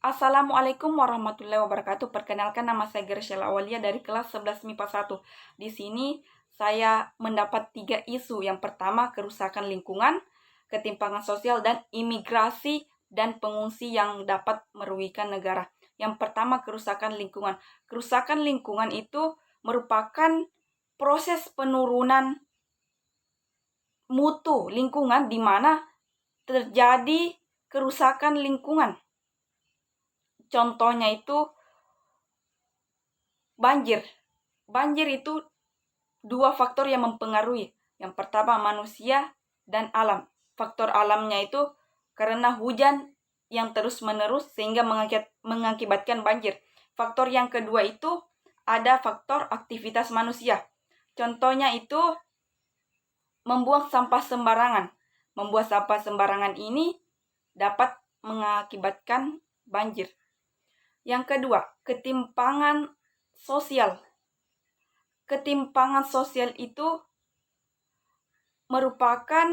Assalamualaikum warahmatullahi wabarakatuh. Perkenalkan, nama saya Graciela Awalia dari kelas 11 MIPA 1. Di sini saya mendapat 3 isu. Yang pertama, kerusakan lingkungan, ketimpangan sosial, dan imigrasi dan pengungsi yang dapat merugikan negara. Yang pertama, kerusakan lingkungan. Kerusakan lingkungan itu merupakan proses penurunan mutu lingkungan di mana terjadi kerusakan lingkungan. Contohnya itu banjir. Banjir itu 2 faktor yang mempengaruhi. Yang pertama, manusia dan alam. Faktor alamnya itu karena hujan yang terus-menerus sehingga mengakibatkan banjir. Faktor yang kedua itu ada faktor aktivitas manusia. Contohnya itu membuang sampah sembarangan. Membuang sampah sembarangan ini dapat mengakibatkan banjir. Yang kedua, ketimpangan sosial. Ketimpangan sosial itu merupakan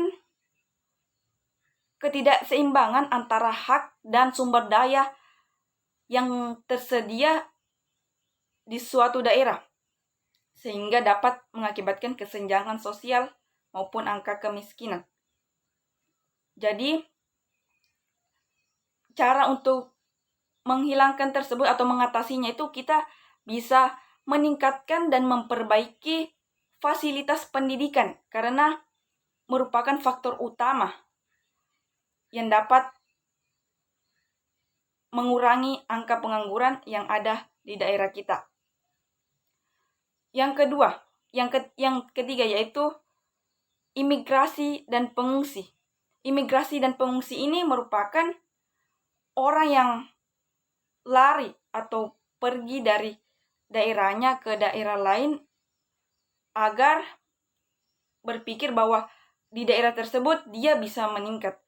ketidakseimbangan antara hak dan sumber daya yang tersedia di suatu daerah, sehingga dapat mengakibatkan kesenjangan sosial maupun angka kemiskinan. Jadi, cara untuk menghilangkan tersebut atau mengatasinya itu kita bisa meningkatkan dan memperbaiki fasilitas pendidikan karena merupakan faktor utama yang dapat mengurangi angka pengangguran yang ada di daerah kita. Yang kedua, yang ketiga yaitu imigrasi dan pengungsi. Imigrasi dan pengungsi ini merupakan orang yang lari atau pergi dari daerahnya ke daerah lain agar berpikir bahwa di daerah tersebut dia bisa meningkat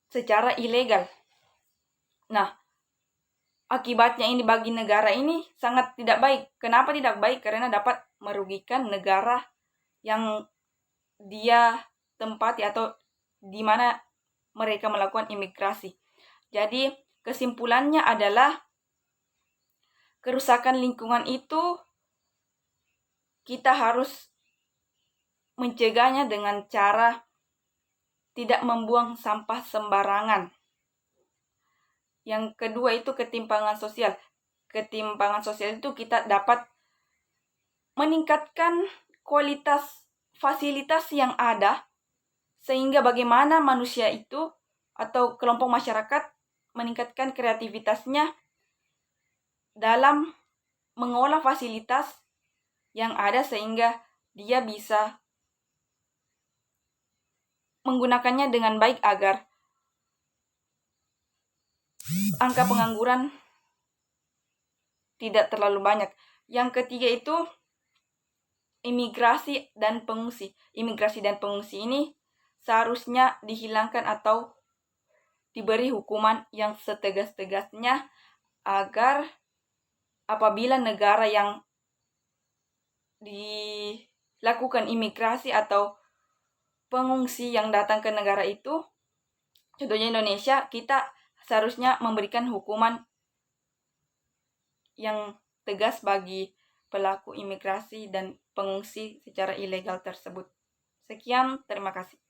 secara ilegal. Nah, akibatnya ini bagi negara ini sangat tidak baik. Kenapa tidak baik? Karena dapat merugikan negara yang dia tempati atau di mana mereka melakukan imigrasi. Jadi, kesimpulannya adalah kerusakan lingkungan itu kita harus mencegahnya dengan cara tidak membuang sampah sembarangan. Yang kedua itu ketimpangan sosial. Ketimpangan sosial itu kita dapat meningkatkan kualitas fasilitas yang ada sehingga bagaimana manusia itu atau kelompok masyarakat meningkatkan kreativitasnya dalam mengolah fasilitas yang ada sehingga dia bisa menggunakannya dengan baik agar angka pengangguran tidak terlalu banyak. Yang ketiga itu imigrasi dan pengungsi. Imigrasi dan pengungsi ini seharusnya dihilangkan atau diberi hukuman yang setegas-tegasnya agar apabila negara yang dilakukan imigrasi atau pengungsi yang datang ke negara itu, contohnya Indonesia, kita seharusnya memberikan hukuman yang tegas bagi pelaku imigrasi dan pengungsi secara ilegal tersebut. Sekian, terima kasih.